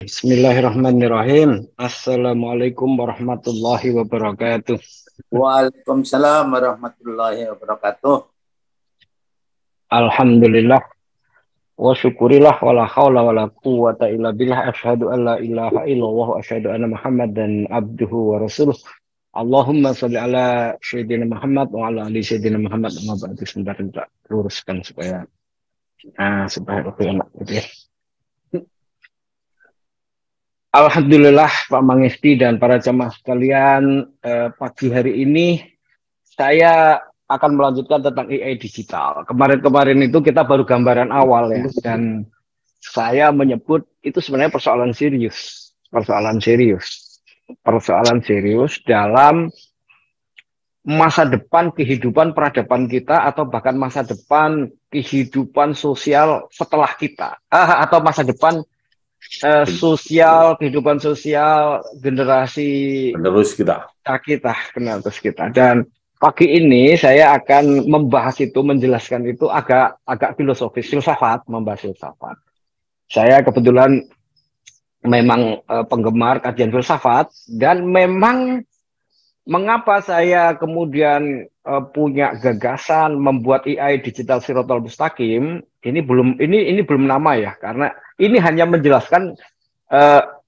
Bismillahirrahmanirrahim. Assalamualaikum warahmatullahi wabarakatuh. Waalaikumsalam warahmatullahi wabarakatuh. Alhamdulillah wa syukurillah wala haula wala quwata illa billah asyhadu an la ilaha illallah wa asyhadu anna Muhammadan abduhu wa rasuluh. Allahumma sholli ala sayyidina Muhammad wa ala ali sayyidina Muhammad. Amma ba'du, sebentar kita luruskan supaya lebih enak gitu ya. Alhamdulillah Pak Mangesti dan para jamaah sekalian, pagi hari ini saya akan melanjutkan tentang AI digital. Kemarin-kemarin itu kita baru gambaran awal ya, dan saya menyebut itu sebenarnya persoalan serius dalam masa depan kehidupan peradaban kita, atau bahkan masa depan kehidupan sosial setelah kita, atau masa depan kehidupan sosial generasi penerus kita. Dan pagi ini saya akan menjelaskan itu agak filosofis, membahas filsafat. Saya kebetulan memang penggemar kajian filsafat, dan memang mengapa saya kemudian punya gagasan membuat AI digital Shiratal Mustaqim, ini belum nama ya, karena ini hanya menjelaskan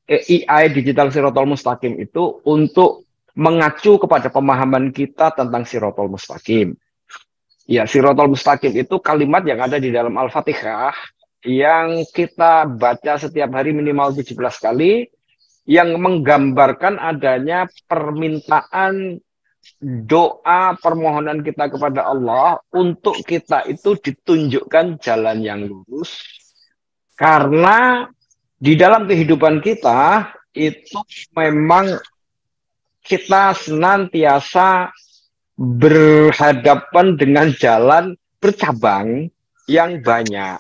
AI digital Shiratal Mustaqim itu untuk mengacu kepada pemahaman kita tentang Shiratal Mustaqim. Ya, Shiratal Mustaqim itu kalimat yang ada di dalam Al-Fatihah yang kita baca setiap hari minimal 17 kali, yang menggambarkan adanya permintaan doa permohonan kita kepada Allah untuk kita itu ditunjukkan jalan yang lurus, karena di dalam kehidupan kita itu memang kita senantiasa berhadapan dengan jalan bercabang yang banyak.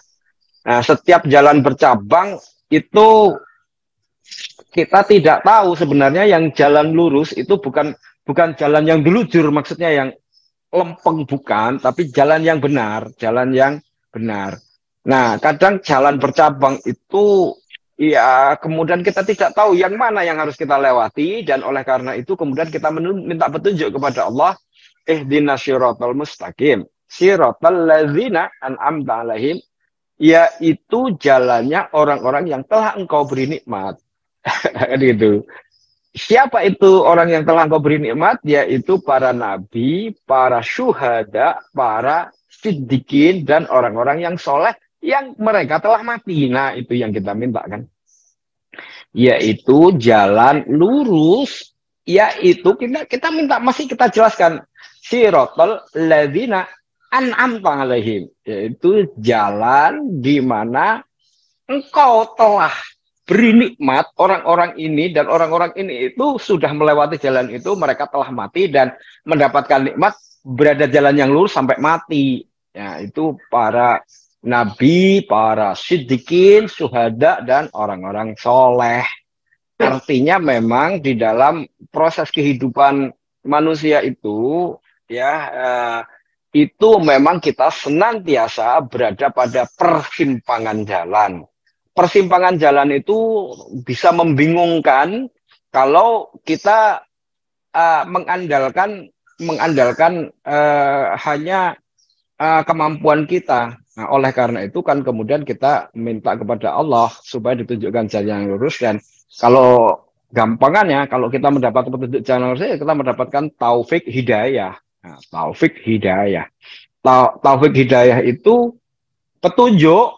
Nah, setiap jalan bercabang itu kita tidak tahu sebenarnya yang jalan lurus itu bukan jalan yang delujur, maksudnya yang lempeng, bukan, tapi jalan yang benar. Nah, kadang jalan bercabang itu ya kemudian kita tidak tahu yang mana yang harus kita lewati, dan oleh karena itu kemudian kita minta petunjuk kepada Allah. Ihdinas siratal mustaqim, siratal ladzina an'amta alaihim, yaitu jalannya orang-orang yang telah engkau beri nikmat. Gitu. Siapa itu orang yang telah engkau beri nikmat? Yaitu para nabi, para syuhada, para siddiqin, dan orang-orang yang soleh yang mereka telah mati. Nah, itu yang kita minta kan. Yaitu jalan lurus, yaitu kita minta, masih kita jelaskan. Siratal ladzina an'amta alaihim, yaitu jalan di mana engkau telah beri nikmat orang-orang ini, dan orang-orang ini itu sudah melewati jalan itu, mereka telah mati dan mendapatkan nikmat berada jalan yang lurus sampai mati. Ya, itu para nabi, para siddiqin, syuhada, dan orang-orang soleh. Artinya memang di dalam proses kehidupan manusia itu itu memang kita senantiasa berada pada persimpangan jalan. Persimpangan jalan itu bisa membingungkan kalau kita mengandalkan hanya kemampuan kita. Nah, oleh karena itu kan kemudian kita minta kepada Allah supaya ditunjukkan jalan yang lurus. Dan kalau gampangannya, kalau kita mendapat petunjuk jalan yang lurus, kita mendapatkan taufik hidayah. Nah, taufik hidayah itu petunjuk.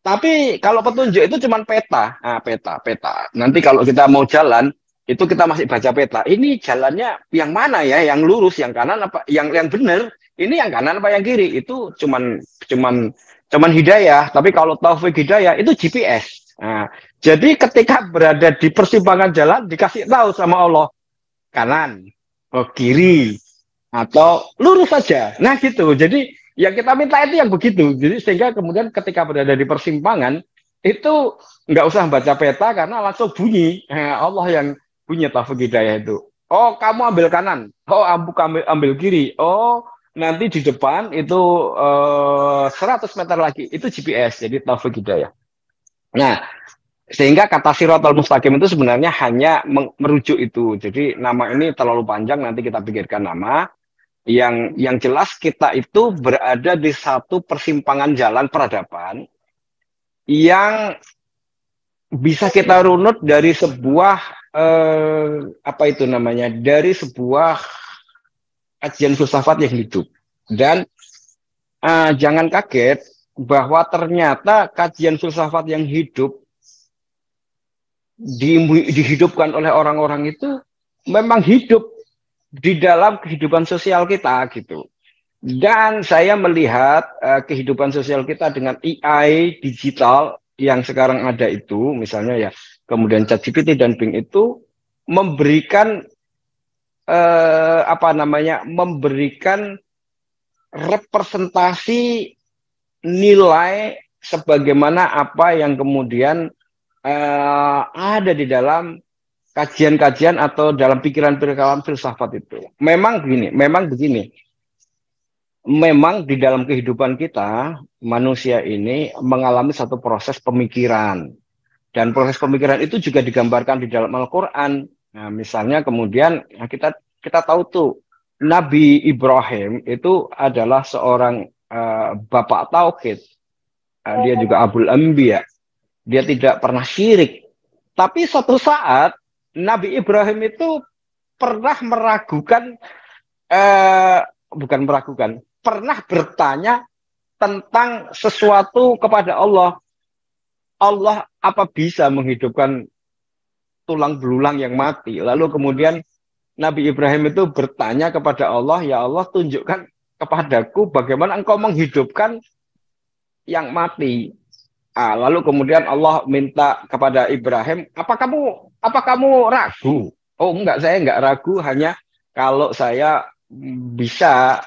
Tapi kalau petunjuk itu cuma peta. Nah, peta. Nanti kalau kita mau jalan, itu kita masih baca peta. Ini jalannya yang mana ya? Yang lurus, yang kanan apa? Yang benar? Ini yang kanan apa yang kiri? Itu cuman hidayah. Tapi kalau taufik hidayah itu GPS. Nah, jadi ketika berada di persimpangan jalan, dikasih tahu sama Allah, kanan, kiri, atau lurus saja. Nah, gitu. Jadi yang kita minta itu yang begitu. Jadi sehingga kemudian ketika berada di persimpangan itu nggak usah baca peta, karena langsung bunyi. Allah yang bunyi taufik hidayah itu. Oh, kamu ambil kanan. Oh, kamu ambil kiri. Oh, nanti di depan itu 100 meter lagi itu GPS. Jadi taufik hidayah. Nah, Sehingga kata Siratal Mustaqim itu sebenarnya hanya merujuk itu. Jadi nama ini terlalu panjang, nanti kita pikirkan nama. Yang jelas kita itu berada di satu persimpangan jalan peradaban yang bisa kita runut dari sebuah apa itu namanya, dari sebuah kajian filsafat yang hidup. Dan jangan kaget bahwa ternyata kajian filsafat yang hidup dihidupkan oleh orang-orang itu memang hidup di dalam kehidupan sosial kita gitu. Dan saya melihat kehidupan sosial kita dengan AI digital yang sekarang ada itu, misalnya ya, kemudian ChatGPT dan Bing itu memberikan apa namanya, memberikan representasi nilai sebagaimana apa yang kemudian ada di dalam kajian-kajian atau dalam pikiran-pikiran filsafat itu. Memang begini. Memang di dalam kehidupan kita, manusia ini mengalami satu proses pemikiran. Dan proses pemikiran itu juga digambarkan di dalam Al-Quran. Nah, misalnya kemudian kita tahu tuh, Nabi Ibrahim itu adalah seorang bapak tauhid. Dia juga Abul Anbiya. Dia tidak pernah syirik. Tapi suatu saat, Nabi Ibrahim itu pernah meragukan, bukan meragukan, pernah bertanya tentang sesuatu kepada Allah. Allah apa bisa menghidupkan tulang belulang yang mati? Lalu kemudian Nabi Ibrahim itu bertanya kepada Allah, ya Allah, tunjukkan kepadaku bagaimana engkau menghidupkan yang mati. Lalu kemudian Allah minta kepada Ibrahim, apa kamu ragu? Oh enggak, saya enggak ragu, hanya kalau saya bisa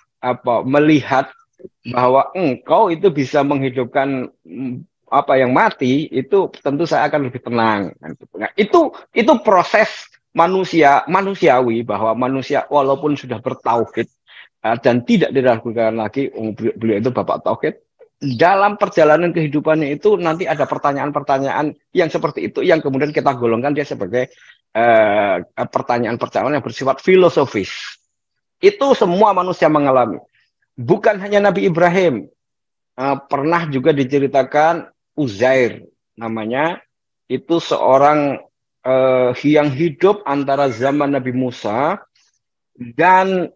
melihat bahwa engkau itu bisa menghidupkan apa yang mati, itu tentu saya akan lebih tenang. Nah, itu proses manusiawi, bahwa manusia walaupun sudah bertauhid dan tidak diragukan lagi, beliau itu bapak tauhid, dalam perjalanan kehidupannya itu nanti ada pertanyaan-pertanyaan yang seperti itu yang kemudian kita golongkan dia sebagai pertanyaan-pertanyaan yang bersifat filosofis. Itu semua manusia mengalami. Bukan hanya Nabi Ibrahim. Pernah juga diceritakan Uzair namanya. Itu seorang yang hidup antara zaman Nabi Musa dan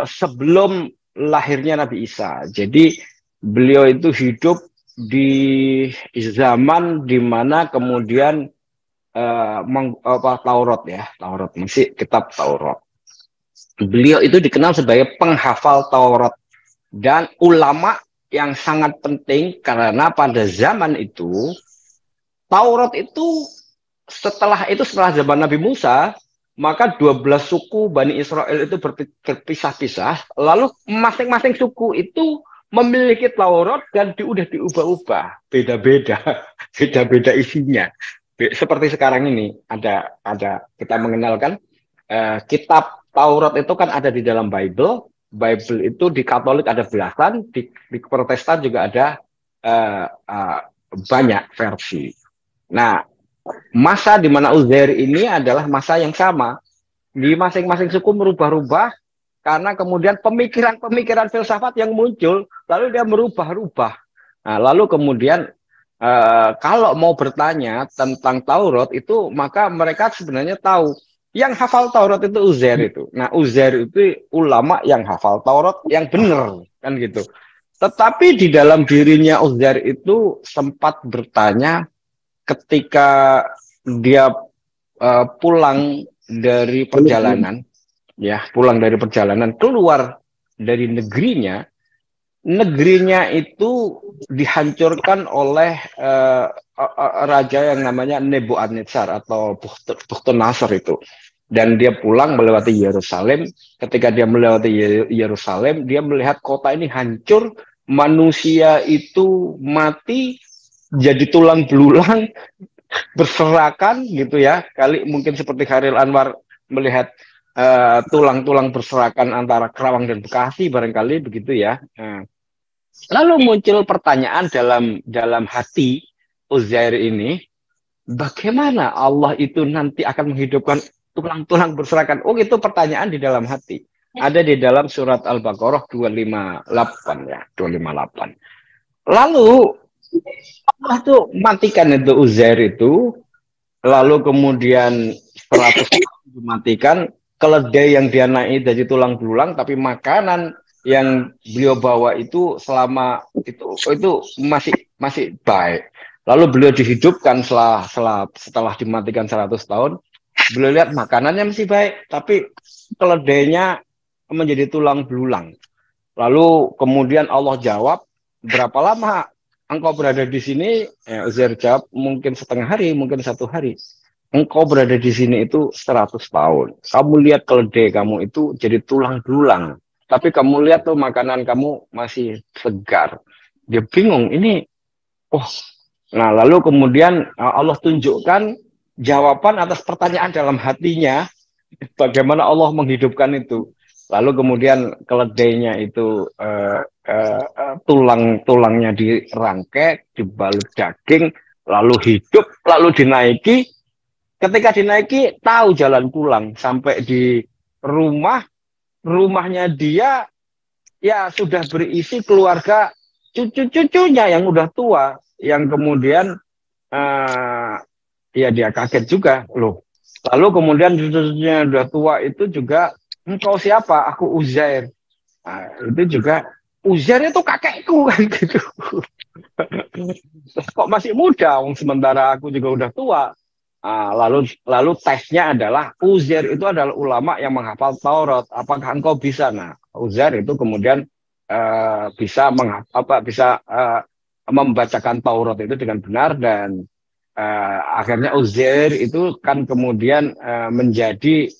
sebelum lahirnya Nabi Isa. Jadi beliau itu hidup di zaman di mana kemudian Taurat masih kitab Taurat. Beliau itu dikenal sebagai penghafal Taurat dan ulama yang sangat penting, karena pada zaman itu Taurat itu setelah zaman Nabi Musa, maka 12 suku Bani Israel itu berpisah-pisah, lalu masing-masing suku itu memiliki Taurat dan udah diubah-ubah, beda-beda isinya. Seperti sekarang ini ada kita mengenalkan kitab Taurat itu kan ada di dalam Bible. Bible itu di Katolik ada belasan, di Protestan juga ada banyak versi. Nah, masa di mana Uzair ini adalah masa yang sama. Di masing-masing suku merubah-rubah karena kemudian pemikiran-pemikiran filsafat yang muncul, lalu dia merubah-rubah. Nah, lalu kemudian kalau mau bertanya tentang Taurat itu, maka mereka sebenarnya tahu yang hafal Taurat itu Uzair itu. Nah, Uzair itu ulama yang hafal Taurat yang benar, kan gitu. Tetapi di dalam dirinya Uzair itu sempat bertanya ketika dia pulang dari perjalanan, keluar dari negerinya itu dihancurkan oleh raja yang namanya Nebukadnezar atau Bukhtanasar itu. Dan dia pulang melewati Yerusalem. Ketika dia melewati Yerusalem, dia melihat kota ini hancur, manusia itu mati, jadi tulang belulang, berserakan gitu ya. Kali mungkin seperti Khairil Anwar melihat tulang-tulang berserakan antara Kerawang dan Bekasi, barangkali begitu ya. Lalu muncul pertanyaan dalam hati Uzair ini, bagaimana Allah itu nanti akan menghidupkan tulang-tulang berserakan? Oh, itu pertanyaan di dalam hati. Ada di dalam surat Al-Baqarah 258 ya, 258. Lalu Allah tuh matikan itu Uzair itu, lalu kemudian 100 dimatikan, keledai yang dia naik dari tulang belulang, tapi makanan yang beliau bawa itu selama itu masih masih baik. Lalu beliau dihidupkan setelah dimatikan 100 tahun, beliau lihat makanannya masih baik, tapi keledainya menjadi tulang belulang. Lalu kemudian Allah jawab, berapa lama engkau berada di sini? Uzair jawab, mungkin setengah hari, mungkin 1 hari. Engkau berada di sini itu 100 tahun. Kamu lihat keledai kamu itu jadi tulang belulang. Tapi kamu lihat tuh makanan kamu masih segar. Dia bingung, ini, oh. Nah, lalu kemudian Allah tunjukkan jawaban atas pertanyaan dalam hatinya, bagaimana Allah menghidupkan itu. Lalu kemudian keledainya itu tulang-tulangnya dirangkai, dibalut daging, lalu hidup, lalu dinaiki. Ketika dinaiki, tahu jalan pulang sampai di rumahnya dia ya sudah berisi keluarga cucu-cucunya yang udah tua, yang kemudian ya dia kaget juga loh. Lalu kemudian cucunya udah tua itu juga, engkau siapa? Aku Uzair. Nah, itu juga Uzair itu kakekku kan gitu. Kok masih muda, sementara aku juga udah tua. Lalu tesnya adalah Uzair itu adalah ulama yang menghafal Taurat. Apakah engkau bisa? Nah, Uzair itu kemudian bisa membacakan Taurat itu dengan benar, dan akhirnya Uzair itu kan kemudian menjadi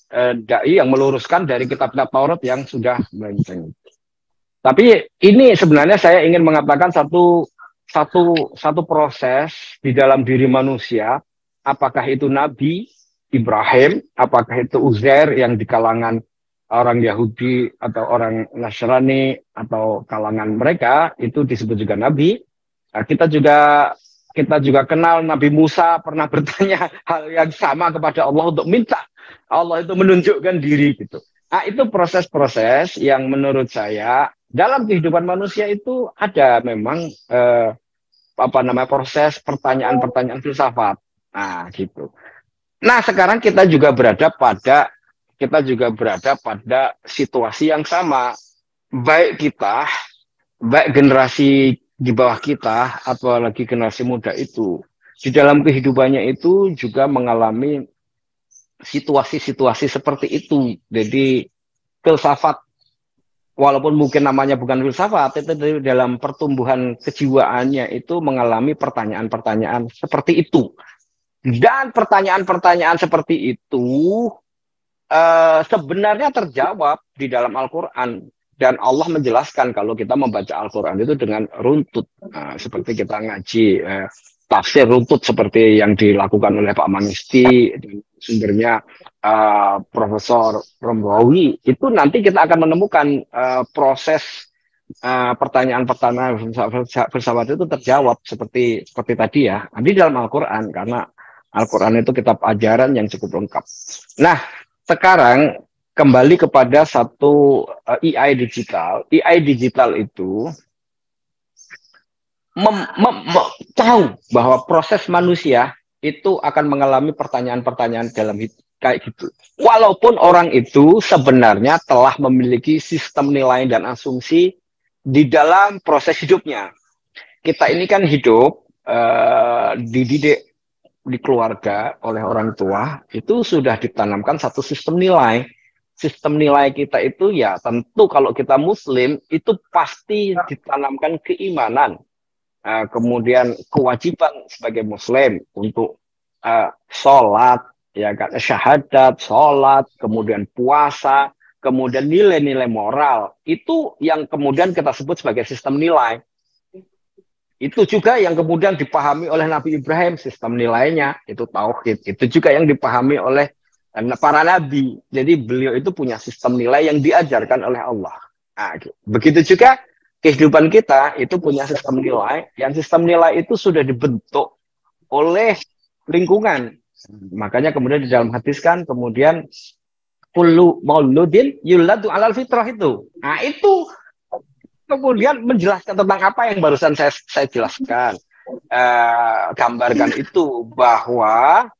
dai yang meluruskan dari kitab-kitab Taurat yang sudah melenceng. Tapi ini sebenarnya saya ingin mengatakan satu proses di dalam diri manusia, apakah itu Nabi Ibrahim, apakah itu Uzair yang di kalangan orang Yahudi atau orang Nasrani atau kalangan mereka itu disebut juga Nabi. Nah, kita juga kenal Nabi Musa pernah bertanya hal yang sama kepada Allah untuk minta Allah itu menunjukkan diri gitu. Nah, itu proses-proses yang menurut saya dalam kehidupan manusia itu ada memang proses pertanyaan-pertanyaan filsafat. Nah, gitu. Nah, sekarang kita juga berada pada situasi yang sama. Baik generasi di bawah kita, apalagi generasi muda itu, di dalam kehidupannya itu juga mengalami situasi-situasi seperti itu. Jadi filsafat, walaupun mungkin namanya bukan filsafat, itu dalam pertumbuhan kejiwaannya itu mengalami pertanyaan-pertanyaan seperti itu. Dan pertanyaan-pertanyaan seperti itu sebenarnya terjawab di dalam Al-Quran. Dan Allah menjelaskan kalau kita membaca Al-Quran itu dengan runtut. Seperti kita ngaji tafsir runtut seperti yang dilakukan oleh Pak Mangisti, dan sumbernya Profesor Rombawi, itu nanti kita akan menemukan proses pertanyaan-pertanyaan filsafat itu terjawab seperti tadi ya. Di dalam Al-Quran, karena Al-Quran itu kitab ajaran yang cukup lengkap. Nah, sekarang kembali kepada satu AI digital. AI digital itu tahu bahwa proses manusia itu akan mengalami pertanyaan-pertanyaan dalam hidup kayak gitu. Walaupun orang itu sebenarnya telah memiliki sistem nilai dan asumsi di dalam proses hidupnya. Kita ini kan hidup dididik di keluarga oleh orang tua, itu sudah ditanamkan satu sistem nilai. Sistem nilai kita itu ya tentu kalau kita Muslim itu pasti ditanamkan keimanan, kemudian kewajiban sebagai Muslim untuk sholat, ya kan, syahadat, sholat, kemudian puasa, kemudian nilai-nilai moral, itu yang kemudian kita sebut sebagai sistem nilai. Itu juga yang kemudian dipahami oleh Nabi Ibrahim, sistem nilainya itu tauhid. Itu juga yang dipahami oleh para nabi. Jadi beliau itu punya sistem nilai yang diajarkan oleh Allah. Nah, begitu juga kehidupan kita itu punya sistem nilai, yang sistem nilai itu sudah dibentuk oleh lingkungan. Makanya kemudian di dalam hadis kan kemudian kullu mauludin yuladu alal fitrah itu. Nah, itu kemudian menjelaskan tentang apa yang barusan saya jelaskan. Gambarkan itu bahwa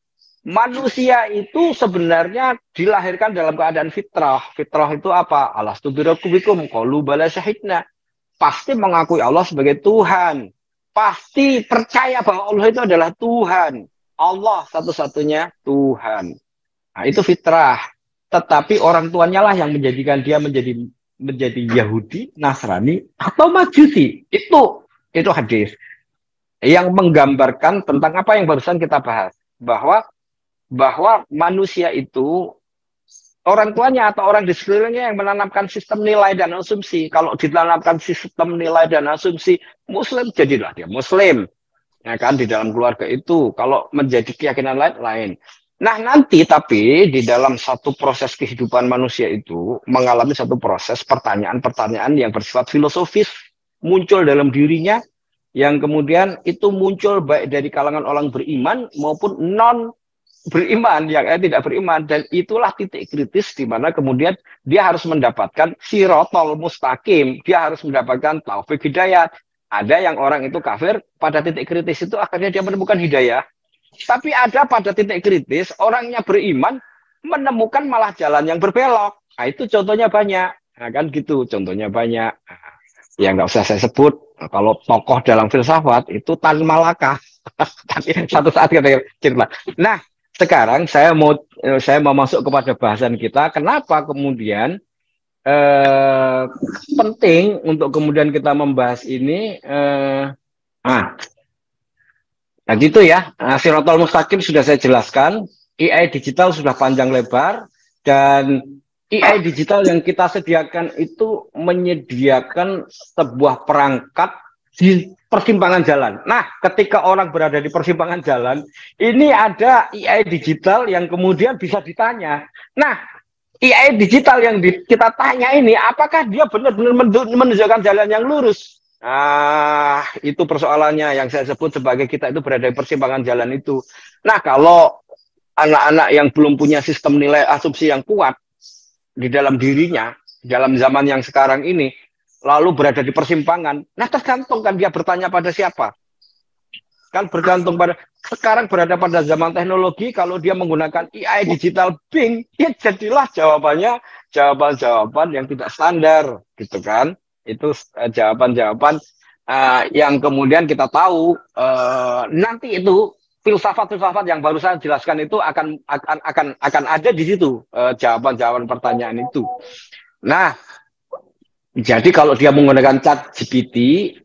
manusia itu sebenarnya dilahirkan dalam keadaan fitrah. Fitrah itu apa? Alastu birabbikum qalu bala syahidna. Pasti mengakui Allah sebagai Tuhan. Pasti percaya bahwa Allah itu adalah Tuhan. Allah satu-satunya Tuhan. Nah, itu fitrah. Tetapi orang tuanya lah yang menjadikan dia menjadi Yahudi, Nasrani, atau Majusi. Itu hadis yang menggambarkan tentang apa yang barusan kita bahas, bahwa manusia itu orang tuanya atau orang di sekelilingnya yang menanamkan sistem nilai dan asumsi. Kalau ditanamkan sistem nilai dan asumsi Muslim, jadilah dia Muslim, ya kan, di dalam keluarga itu. Kalau menjadi keyakinan lain. Nah, nanti tapi di dalam satu proses kehidupan manusia itu mengalami satu proses pertanyaan-pertanyaan yang bersifat filosofis muncul dalam dirinya, yang kemudian itu muncul baik dari kalangan orang beriman maupun non beriman, yang tidak beriman. Dan itulah titik kritis di mana kemudian dia harus mendapatkan sirotol mustaqim, dia harus mendapatkan taufik hidayat. Ada yang orang itu kafir, pada titik kritis itu akhirnya dia menemukan hidayah. Tapi ada pada titik kritis orangnya beriman menemukan malah jalan yang berbelok. Nah, itu contohnya banyak. Nah, kan gitu, contohnya banyak. Ya nggak usah saya sebut. Kalau tokoh dalam filsafat itu Tan Malaka. Tapi satu saat kita cerita. Nah, sekarang saya mau masuk kepada bahasan kita. Kenapa kemudian penting untuk kemudian kita membahas ini? Nah gitu ya. Sirotol mustaqim sudah saya jelaskan. AI digital sudah panjang lebar, dan AI digital yang kita sediakan itu menyediakan sebuah perangkat di persimpangan jalan. Nah, ketika orang berada di persimpangan jalan, ini ada AI digital yang kemudian bisa ditanya. Nah, AI digital yang kita tanya ini, apakah dia benar-benar menunjukkan jalan yang lurus? Itu persoalannya yang saya sebut sebagai kita itu berada di persimpangan jalan itu. Nah, kalau anak-anak yang belum punya sistem nilai asumsi yang kuat di dalam dirinya, dalam zaman yang sekarang ini, lalu berada di persimpangan, nah tergantung kan dia bertanya pada siapa. Kan bergantung pada, sekarang berada pada zaman teknologi, kalau dia menggunakan AI digital Bing, ya jadilah jawaban-jawaban yang tidak standar, gitu kan. Itu jawaban-jawaban yang kemudian kita tahu nanti itu filsafat-filsafat yang baru saya jelaskan itu akan ada di situ, jawaban-jawaban pertanyaan itu. Nah, jadi kalau dia menggunakan ChatGPT,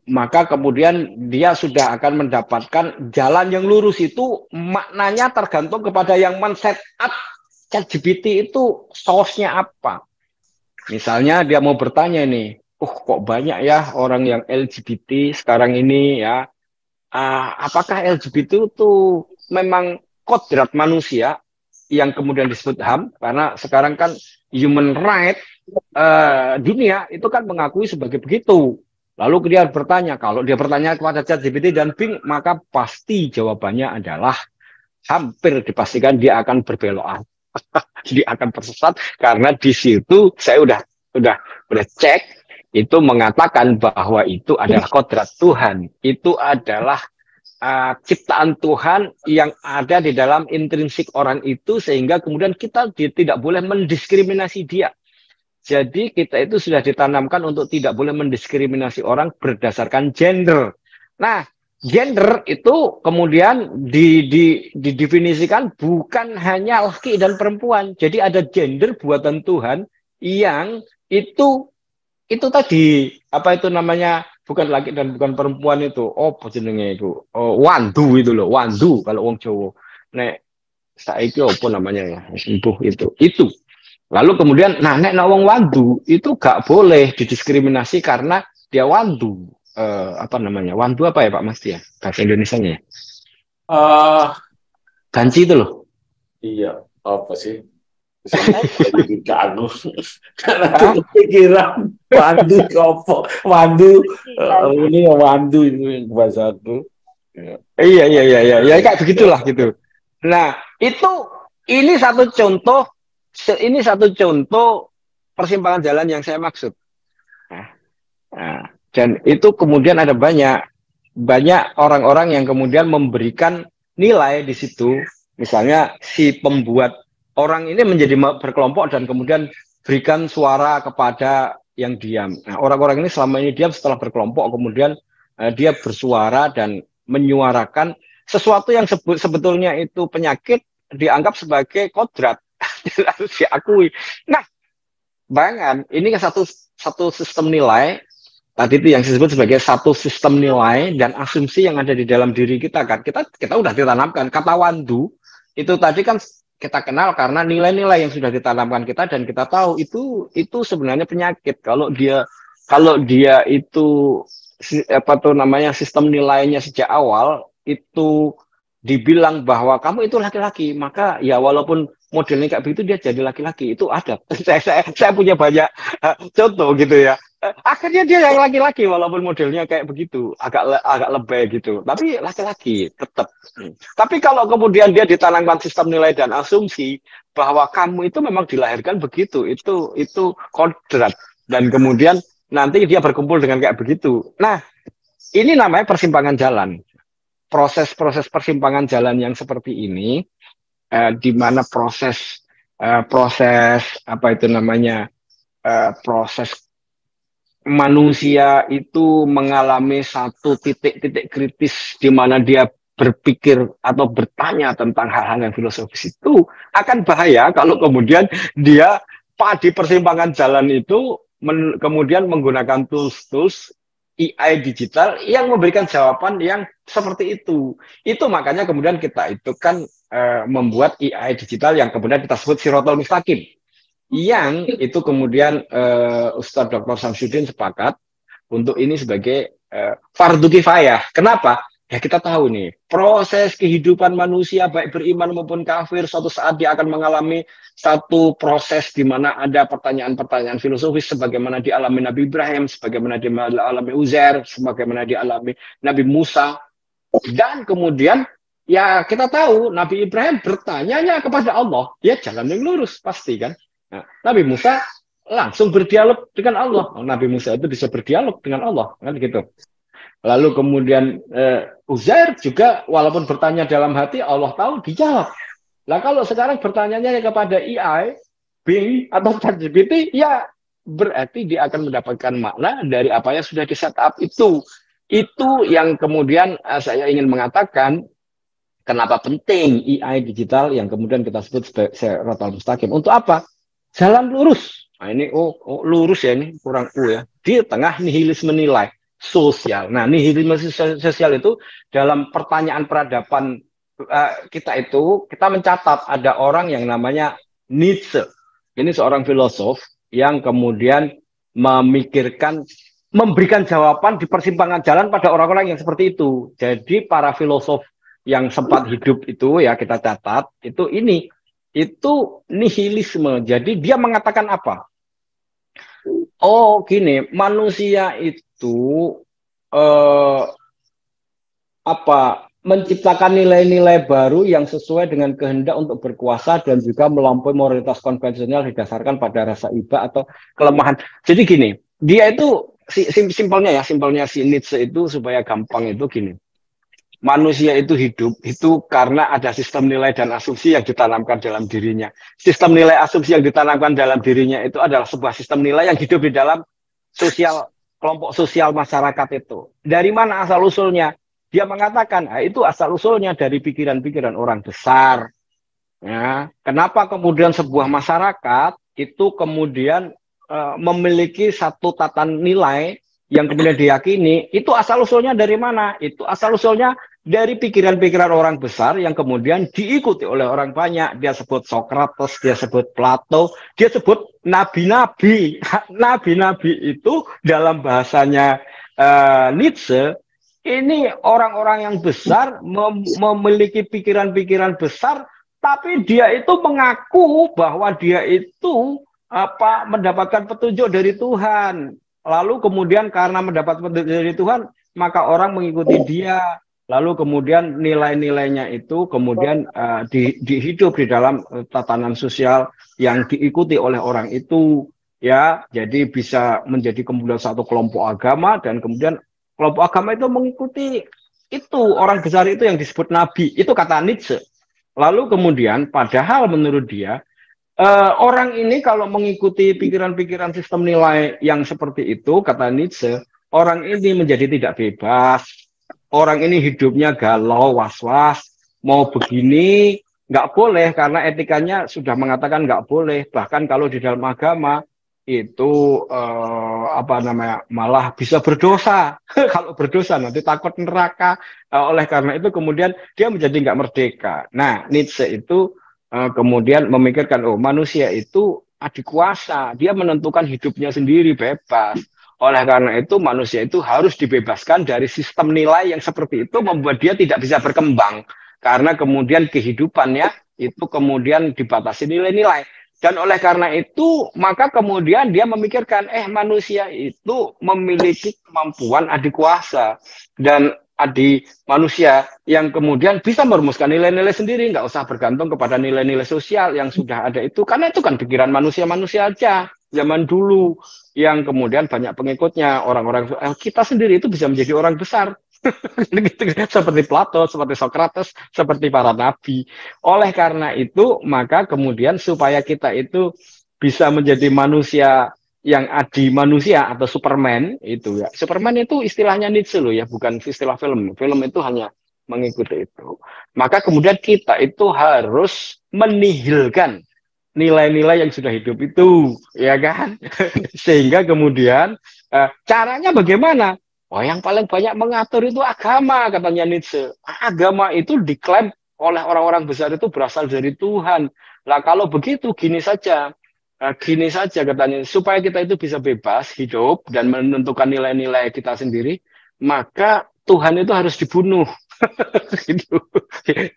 maka kemudian dia sudah akan mendapatkan jalan yang lurus. Itu maknanya tergantung kepada yang men-set up ChatGPT itu source-nya apa. Misalnya dia mau bertanya nih, kok banyak ya orang yang LGBT sekarang ini ya. Apakah LGBT itu memang kodrat manusia yang kemudian disebut HAM? Karena sekarang kan human right dunia itu kan mengakui sebagai begitu. Lalu dia bertanya, kalau dia bertanya kepada ChatGPT dan Bing, maka pasti jawabannya adalah hampir dipastikan dia akan berbelok. Dia akan tersesat karena di situ saya udah cek, itu mengatakan bahwa itu adalah kodrat Tuhan, itu adalah ciptaan Tuhan yang ada di dalam intrinsik orang itu, sehingga kemudian kita tidak boleh mendiskriminasi dia. Jadi kita itu sudah ditanamkan untuk tidak boleh mendiskriminasi orang berdasarkan gender. Nah, gender itu kemudian didefinisikan bukan hanya laki dan perempuan. Jadi ada gender buatan Tuhan yang itu tadi, apa itu namanya, bukan laki dan bukan perempuan itu. Jenenge itu. Wandu itu loh, wandu kalau wong Jawa. Nek saiki apa namanya ya? Itu. Lalu kemudian nek wong wandu itu gak boleh didiskriminasi karena dia wandu. Apa namanya? Wandu apa ya Pak Mas ya? Bahasa Indonesianya ya? Banci itu loh. Iya, apa sih? Jadi kagum karena aku kepikiran wandu kopo wandu ini wandu itu bahasa aku. Iya kayak begitulah gitu. Nah, ini satu contoh persimpangan jalan yang saya maksud. Nah, dan itu kemudian ada banyak orang-orang yang kemudian memberikan nilai di situ. Misalnya si pembuat orang ini menjadi berkelompok dan kemudian berikan suara kepada yang diam. Nah, orang-orang ini selama ini diam, setelah berkelompok kemudian dia bersuara dan menyuarakan sesuatu yang sebetulnya itu penyakit dianggap sebagai kodrat. Harus diakui. Nah, bayangkan ini kan satu sistem nilai. Tadi itu yang disebut sebagai satu sistem nilai dan asumsi yang ada di dalam diri kita kan. Kita udah ditanamkan. Kata wandu itu tadi kan kita kenal karena nilai-nilai yang sudah ditanamkan kita dan kita tahu itu sebenarnya penyakit. Kalau dia itu apa tuh namanya sistem nilainya sejak awal itu dibilang bahwa kamu itu laki-laki, maka ya walaupun modelnya kayak begitu dia jadi laki-laki, itu ada. Saya punya banyak contoh gitu ya. Akhirnya dia yang laki-laki walaupun modelnya kayak begitu, agak lebay gitu, tapi laki-laki tetap. Tapi kalau kemudian dia ditanamkan sistem nilai dan asumsi bahwa kamu itu memang dilahirkan begitu, itu kodrat, dan kemudian nanti dia berkumpul dengan kayak begitu. Nah, ini namanya persimpangan jalan. Proses-proses persimpangan jalan yang seperti ini, di mana proses apa itu namanya proses manusia itu mengalami satu titik kritis di mana dia berpikir atau bertanya tentang hal-hal yang filosofis, itu akan bahaya kalau kemudian dia di persimpangan jalan itu kemudian menggunakan tools AI digital yang memberikan jawaban yang seperti itu. Itu makanya kemudian kita itu kan membuat AI digital yang kemudian kita sebut Sirotol Mustaqim. Yang itu kemudian Ustadz Dr. Samsudin sepakat untuk ini sebagai fardu kifayah. Kenapa? Ya kita tahu nih, proses kehidupan manusia baik beriman maupun kafir suatu saat dia akan mengalami satu proses di mana ada pertanyaan-pertanyaan filosofis sebagaimana dialami Nabi Ibrahim, sebagaimana dialami Uzair, sebagaimana dialami Nabi Musa. Dan kemudian ya kita tahu Nabi Ibrahim bertanya kepada Allah, ya jalan yang lurus pasti kan. Nah, Nabi Musa langsung berdialog dengan Allah. Nabi Musa itu bisa berdialog dengan Allah kan gitu. Lalu kemudian Uzair juga walaupun bertanya dalam hati, Allah tahu dijawab. Nah kalau sekarang bertanyanya kepada AI, Bing atau ChatGPT, ya berarti dia akan mendapatkan makna dari apa yang sudah di-setup itu. Itu yang kemudian saya ingin mengatakan kenapa penting AI digital yang kemudian kita sebut sebagai Sirotol Mustaqim. Untuk apa? Jalan lurus. Nah ini lurus ya, ini kurang ya. Di tengah nihilisme nilai sosial. Nah, nihilisme sosial itu dalam pertanyaan peradaban kita mencatat ada orang yang namanya Nietzsche. Ini seorang filosof yang kemudian memberikan jawaban di persimpangan jalan pada orang-orang yang seperti itu. Jadi para filosof yang sempat hidup itu ya kita catat itu nihilisme. Jadi dia mengatakan apa? Oh gini, manusia itu menciptakan nilai-nilai baru yang sesuai dengan kehendak untuk berkuasa dan juga melampaui moralitas konvensional didasarkan pada rasa iba atau kelemahan. Jadi gini, dia itu simpelnya si Nietzsche itu supaya gampang itu gini. Manusia itu hidup itu karena ada sistem nilai dan asumsi yang ditanamkan dalam dirinya. Sistem nilai asumsi yang ditanamkan dalam dirinya itu adalah sebuah sistem nilai yang hidup di dalam kelompok sosial masyarakat itu. Dari mana asal usulnya? Dia mengatakan, itu asal usulnya dari pikiran-pikiran orang besar. Ya, kenapa kemudian sebuah masyarakat itu kemudian memiliki satu tatan nilai yang kemudian diyakini, itu asal usulnya dari mana? Itu asal usulnya dari pikiran-pikiran orang besar yang kemudian diikuti oleh orang banyak. Dia sebut Socrates, dia sebut Plato, dia sebut nabi-nabi. Nabi-nabi itu dalam bahasanya Nietzsche, ini orang-orang yang besar memiliki pikiran-pikiran besar, tapi dia itu mengaku bahwa dia itu mendapatkan petunjuk dari Tuhan. Lalu kemudian karena mendapat petunjuk dari Tuhan, maka orang mengikuti dia. lalu kemudian nilai-nilainya itu kemudian dihidup di dalam tatanan sosial yang diikuti oleh orang itu, ya. Jadi bisa menjadi kemudian satu kelompok agama, dan kemudian kelompok agama itu mengikuti itu orang besar itu yang disebut nabi, itu kata Nietzsche. Lalu kemudian padahal menurut dia orang ini kalau mengikuti pikiran-pikiran sistem nilai yang seperti itu, kata Nietzsche, orang ini menjadi tidak bebas. Orang ini hidupnya galau, was-was, mau begini, nggak boleh, karena etikanya sudah mengatakan nggak boleh. Bahkan kalau di dalam agama, itu malah bisa berdosa. Kalau berdosa nanti takut neraka. Oleh karena itu kemudian dia menjadi nggak merdeka. Nah, Nietzsche itu kemudian memikirkan, oh, manusia itu adikuasa, dia menentukan hidupnya sendiri, bebas. Oleh karena itu manusia itu harus dibebaskan dari sistem nilai yang seperti itu, membuat dia tidak bisa berkembang, karena kemudian kehidupannya itu kemudian dibatasi nilai-nilai. Dan oleh karena itu maka kemudian dia memikirkan, manusia itu memiliki kemampuan adikuasa, dan adi manusia yang kemudian bisa merumuskan nilai-nilai sendiri, nggak usah bergantung kepada nilai-nilai sosial yang sudah ada itu, karena itu kan pikiran manusia-manusia aja zaman dulu yang kemudian banyak pengikutnya, orang-orang kita sendiri itu bisa menjadi orang besar. Seperti Plato, seperti Socrates, seperti para nabi. Oleh karena itu maka kemudian supaya kita itu bisa menjadi manusia yang adi manusia atau Superman itu, ya. Superman itu istilahnya Nietzsche loh, ya, bukan istilah film. Film itu hanya mengikuti itu. Maka kemudian kita itu harus menihilkan nilai-nilai yang sudah hidup itu, ya kan? Sehingga kemudian caranya bagaimana? Oh, yang paling banyak mengatur itu agama, katanya Nietzsche. Agama itu diklaim oleh orang-orang besar itu berasal dari Tuhan. Lah kalau begitu gini saja katanya, supaya kita itu bisa bebas hidup dan menentukan nilai-nilai kita sendiri, maka Tuhan itu harus dibunuh. Gitu.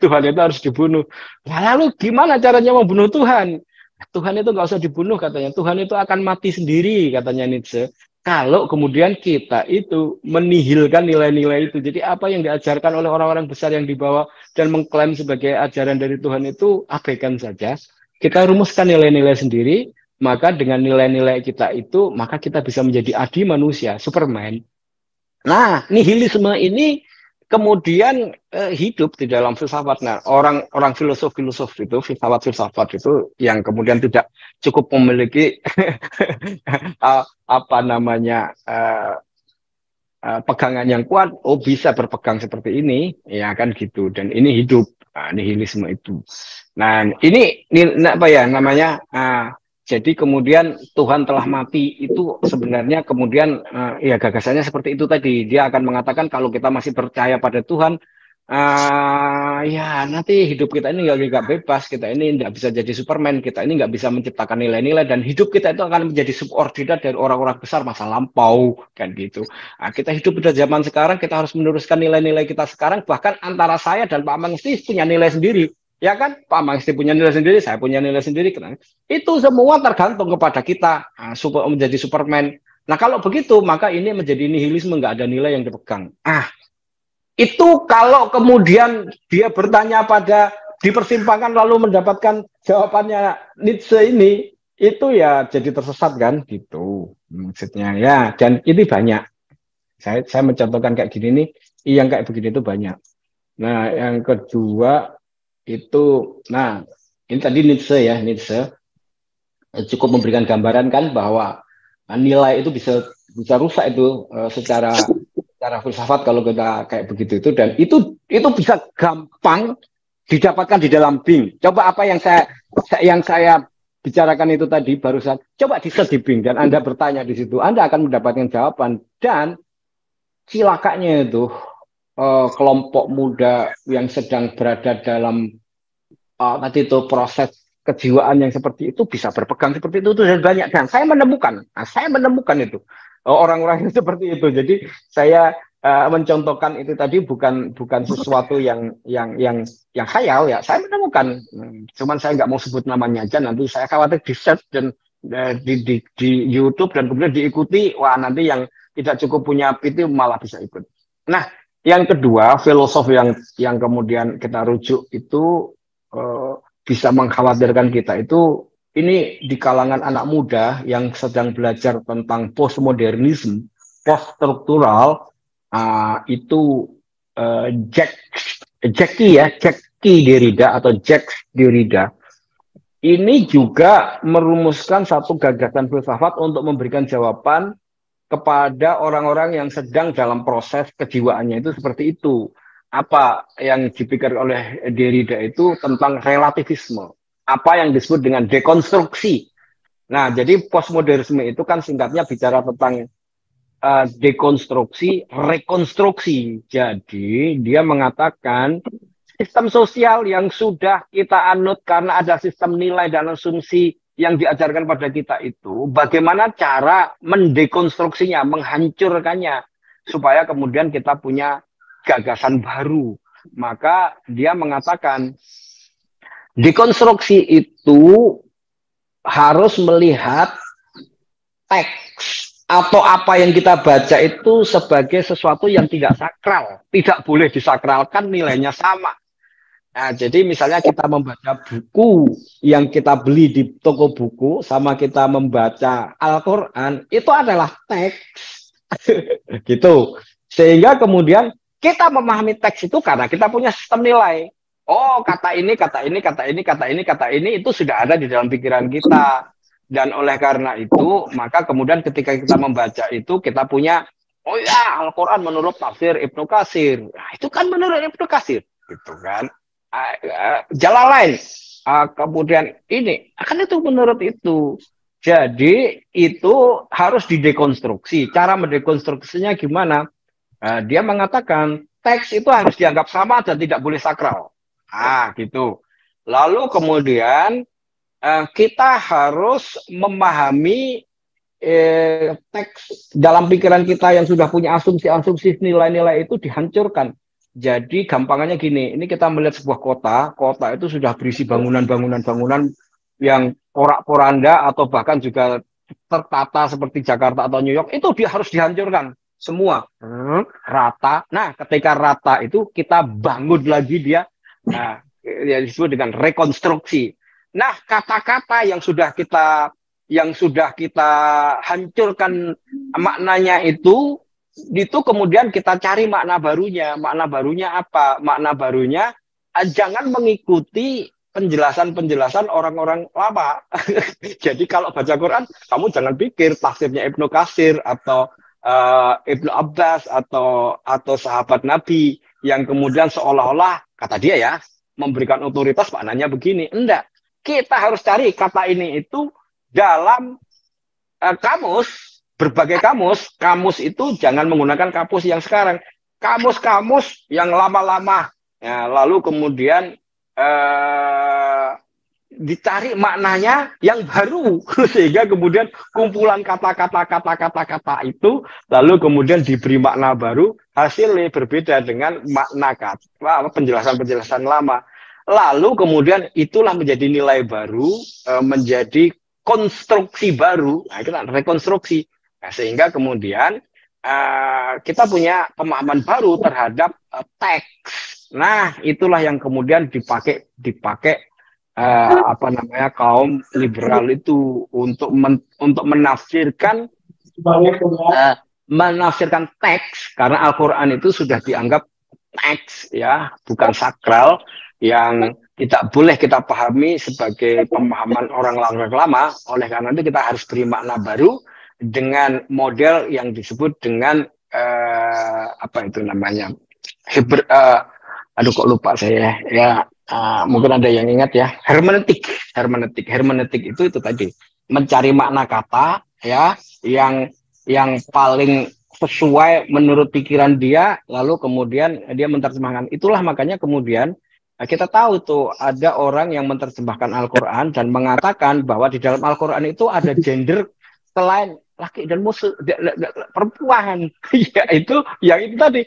Tuhan itu harus dibunuh. Nah, lalu gimana caranya membunuh Tuhan? Tuhan itu nggak usah dibunuh, katanya. Tuhan itu akan mati sendiri, katanya Nietzsche. Kalau kemudian kita itu menihilkan nilai-nilai itu. Jadi apa yang diajarkan oleh orang-orang besar yang dibawa dan mengklaim sebagai ajaran dari Tuhan itu abaikan saja. Kita rumuskan nilai-nilai sendiri, maka dengan nilai-nilai kita itu, maka kita bisa menjadi adi manusia, Superman. Nah, nihilisme ini kemudian hidup di dalam filsafat. Nah, orang filosof-filosof itu, filsafat-filsafat itu yang kemudian tidak cukup memiliki pegangan yang kuat, bisa berpegang seperti ini, ya kan gitu. Dan ini hidup, nihilisme itu. Nah, ini apa ya namanya? Jadi kemudian Tuhan telah mati itu sebenarnya kemudian ya gagasannya seperti itu tadi. Dia akan mengatakan kalau kita masih percaya pada Tuhan, ya nanti hidup kita ini nggak bebas, kita ini nggak bisa jadi Superman, kita ini nggak bisa menciptakan nilai-nilai, dan hidup kita itu akan menjadi subordinat dari orang-orang besar masa lampau, kan gitu. Nah, kita hidup pada zaman sekarang, kita harus meneruskan nilai-nilai kita sekarang, bahkan antara saya dan Pak Mangsti punya nilai sendiri. Ya kan, Pak Mangsti punya nilai sendiri, saya punya nilai sendiri. Itu semua tergantung kepada kita menjadi Superman. Nah kalau begitu, maka ini menjadi nihilisme, nggak ada nilai yang dipegang. Itu kalau kemudian dia bertanya pada di persimpangan lalu mendapatkan jawabannya Nietzsche ini, itu ya jadi tersesat kan, gitu maksudnya ya. Dan ini banyak. Saya mencontohkan kayak gini nih, yang kayak begini itu banyak. Nah yang kedua itu, nah ini tadi Nietzsche cukup memberikan gambaran kan bahwa nilai itu bisa rusak itu secara filsafat kalau kita kayak begitu itu, dan itu bisa gampang didapatkan di dalam Bing. Coba apa yang saya bicarakan itu tadi barusan, coba di-search di Bing dan Anda bertanya di situ, Anda akan mendapatkan jawaban. Dan cilakanya itu kelompok muda yang sedang berada dalam tadi itu proses kejiwaan yang seperti itu bisa berpegang seperti itu dan banyak. Dan saya menemukan itu orang-orang yang seperti itu. Jadi saya mencontohkan itu tadi bukan sesuatu yang khayal, ya. Saya menemukan, cuman saya nggak mau sebut namanya aja, nanti saya khawatir di search dan di YouTube dan kemudian diikuti, wah nanti yang tidak cukup punya itu malah bisa ikut. Nah, Yang kedua, filosof yang kemudian kita rujuk itu bisa mengkhawatirkan kita itu ini di kalangan anak muda yang sedang belajar tentang postmodernisme, poststruktural, itu Jacques Derrida atau Jacques Derrida ini juga merumuskan satu gagasan filsafat untuk memberikan jawaban kepada orang-orang yang sedang dalam proses kejiwaannya itu seperti itu. Apa yang dipikir oleh Derrida itu tentang relativisme. Apa yang disebut dengan dekonstruksi. Nah, jadi postmodernisme itu kan singkatnya bicara tentang dekonstruksi, rekonstruksi. Jadi dia mengatakan sistem sosial yang sudah kita anut karena ada sistem nilai dan asumsi yang diajarkan pada kita itu, bagaimana cara mendekonstruksinya, menghancurkannya, supaya kemudian kita punya gagasan baru. Maka dia mengatakan, dekonstruksi itu harus melihat teks atau apa yang kita baca itu sebagai sesuatu yang tidak sakral. Tidak boleh disakralkan, nilainya sama. Nah, jadi misalnya kita membaca buku yang kita beli di toko buku sama kita membaca Al-Quran, itu adalah teks. Gitu. Sehingga kemudian kita memahami teks itu karena kita punya sistem nilai. Oh, kata ini, kata ini, kata ini, kata ini, kata ini, itu sudah ada di dalam pikiran kita. Dan oleh karena itu, maka kemudian ketika kita membaca itu, kita punya, oh ya, Al-Quran menurut tafsir Ibnu Katsir. Nah, itu kan menurut Ibnu Katsir. Gitu kan. Jalalain, kemudian ini akan itu menurut itu. Jadi itu harus didekonstruksi. Cara mendekonstruksinya gimana? Dia mengatakan teks itu harus dianggap sama dan tidak boleh sakral. Gitu. Lalu kemudian kita harus memahami teks dalam pikiran kita yang sudah punya asumsi-asumsi nilai-nilai itu dihancurkan. Jadi gampangannya gini, ini kita melihat sebuah kota itu sudah berisi bangunan-bangunan yang porak-poranda atau bahkan juga tertata seperti Jakarta atau New York, itu harus dihancurkan semua rata. Nah, ketika rata itu kita bangun lagi dia, yang disebut dengan rekonstruksi. Nah, kata-kata yang sudah kita hancurkan maknanya itu kemudian kita cari makna barunya. Makna barunya apa? Makna barunya jangan mengikuti penjelasan-penjelasan orang-orang lama. Jadi kalau baca Quran, kamu jangan pikir tafsirnya Ibnu Katsir atau Ibnu Abbas atau sahabat Nabi yang kemudian seolah-olah, kata dia ya, memberikan otoritas maknanya begini. Enggak. Kita harus cari kata ini itu dalam kamus. Berbagai kamus itu jangan menggunakan kamus yang sekarang, kamus-kamus yang lama-lama. Ya, lalu kemudian dicari maknanya yang baru, sehingga kemudian kumpulan kata-kata itu lalu kemudian diberi makna baru, hasilnya berbeda dengan makna penjelasan-penjelasan lama. Lalu kemudian itulah menjadi nilai baru, menjadi konstruksi baru, kita rekonstruksi. Nah, sehingga kemudian kita punya pemahaman baru terhadap teks. Nah, itulah yang kemudian dipakai kaum liberal itu untuk menafsirkan teks, karena Al-Quran itu sudah dianggap teks, ya, bukan sakral yang tidak boleh kita pahami sebagai pemahaman orang lama. Oleh karena itu kita harus beri makna baru dengan model yang disebut dengan kok lupa saya ya, mungkin ada yang ingat ya, hermeneutik itu tadi mencari makna kata ya yang paling sesuai menurut pikiran dia, lalu kemudian dia menerjemahkan. Itulah makanya kemudian kita tahu tuh ada orang yang menerjemahkan Al-Quran dan mengatakan bahwa di dalam Al-Quran itu ada gender selain laki dan perempuan. Ya itu tadi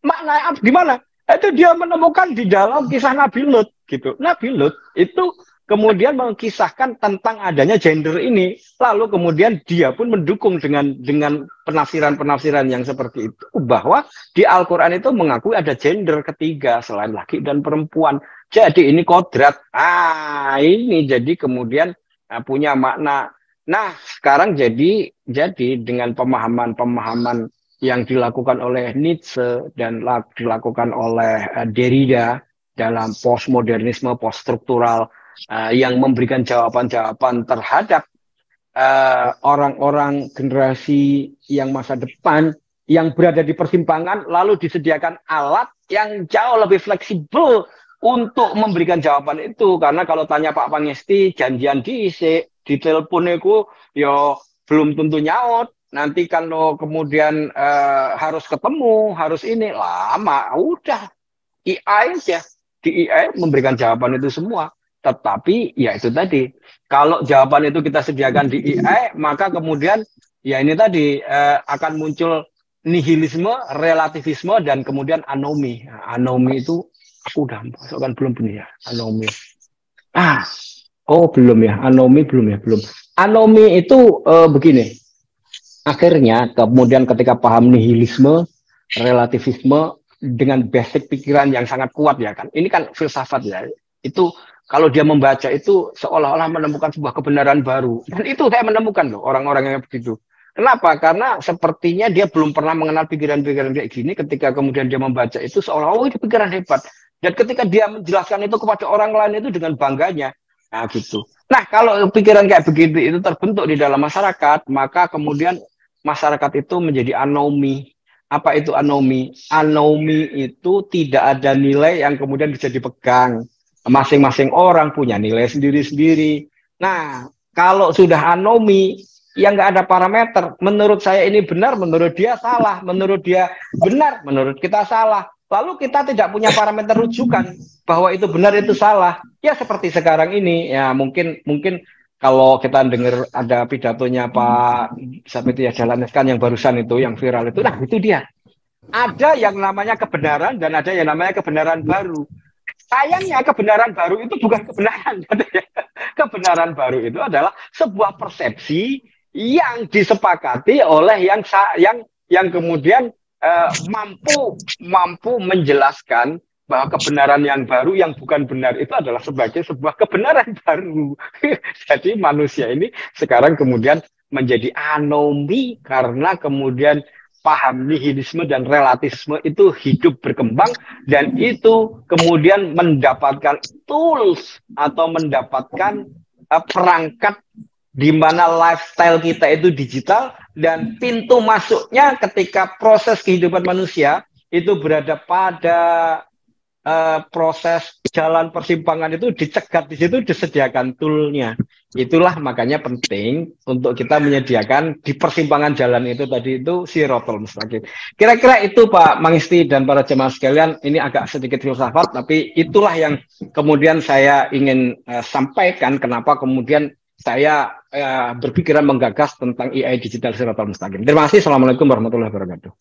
makna gimana? Itu dia menemukan di dalam kisah Nabi Lut gitu. Nabi Lut itu kemudian mengisahkan tentang adanya gender ini, lalu kemudian dia pun mendukung dengan penafsiran-penafsiran yang seperti itu, bahwa di Al-Quran itu mengakui ada gender ketiga selain laki dan perempuan. Jadi ini kodrat. Ini jadi kemudian punya makna. Nah, sekarang jadi dengan pemahaman-pemahaman yang dilakukan oleh Nietzsche dan dilakukan oleh Derrida dalam postmodernisme, poststruktural, yang memberikan jawaban-jawaban terhadap orang-orang generasi yang masa depan yang berada di persimpangan, lalu disediakan alat yang jauh lebih fleksibel untuk memberikan jawaban itu. Karena kalau tanya Pak Pangesti, janjian di telepon itu ya belum tentu nyaut. Nanti kalau kemudian harus ketemu, harus ini, lama. Udah, AI aja. Di AI memberikan jawaban itu semua. Tetapi ya itu tadi, kalau jawaban itu kita sediakan di AI, maka kemudian ya ini tadi akan muncul nihilisme, relativisme, dan kemudian anomi. Nah, anomi itu aku udah masukkan belum ya anomi. Belum ya, anomi belum ya, belum. Anomi itu begini. Akhirnya kemudian ketika paham nihilisme, relativisme dengan basic pikiran yang sangat kuat ya kan. Ini kan filsafat ya. Itu kalau dia membaca itu seolah-olah menemukan sebuah kebenaran baru. Dan itu saya menemukan loh orang-orang yang begitu. Kenapa? Karena sepertinya dia belum pernah mengenal pikiran-pikiran kayak gini. Ketika kemudian dia membaca itu seolah itu pikiran hebat. Dan ketika dia menjelaskan itu kepada orang lain itu dengan bangganya. Nah gitu. Nah kalau pikiran kayak begitu itu terbentuk di dalam masyarakat, maka kemudian masyarakat itu menjadi anomi. Apa itu anomi? Anomi itu tidak ada nilai yang kemudian bisa dipegang. Masing-masing orang punya nilai sendiri-sendiri. Nah, kalau sudah anomi, yang nggak ada parameter, menurut saya ini benar, menurut dia salah, menurut dia benar, menurut kita salah. Lalu kita tidak punya parameter rujukan bahwa itu benar, itu salah. Ya seperti sekarang ini, ya mungkin kalau kita dengar ada pidatonya Pak Sapitya Dahlan Iskan yang barusan itu, yang viral itu, nah itu dia. Ada yang namanya kebenaran dan ada yang namanya kebenaran baru. Sayangnya kebenaran baru itu bukan kebenaran. Kebenaran baru itu adalah sebuah persepsi yang disepakati oleh yang kemudian mampu menjelaskan bahwa kebenaran yang baru yang bukan benar itu adalah sebagai sebuah kebenaran baru. Jadi manusia ini sekarang kemudian menjadi anomi karena kemudian paham nihilisme dan relativisme itu hidup berkembang dan itu kemudian mendapatkan tools atau mendapatkan perangkat di mana lifestyle kita itu digital dan pintu masuknya ketika proses kehidupan manusia itu berada pada proses jalan persimpangan itu dicegat di situ, disediakan toolnya. Itulah makanya penting untuk kita menyediakan di persimpangan jalan itu tadi itu Shirathul Mustaqim. Kira-kira itu Pak Mangisti dan para jemaah sekalian, ini agak sedikit filsafat tapi itulah yang kemudian saya ingin sampaikan kenapa kemudian saya berpikiran menggagas tentang AI digital Shirathul Mustaqim. Terima kasih. Assalamualaikum warahmatullahi wabarakatuh.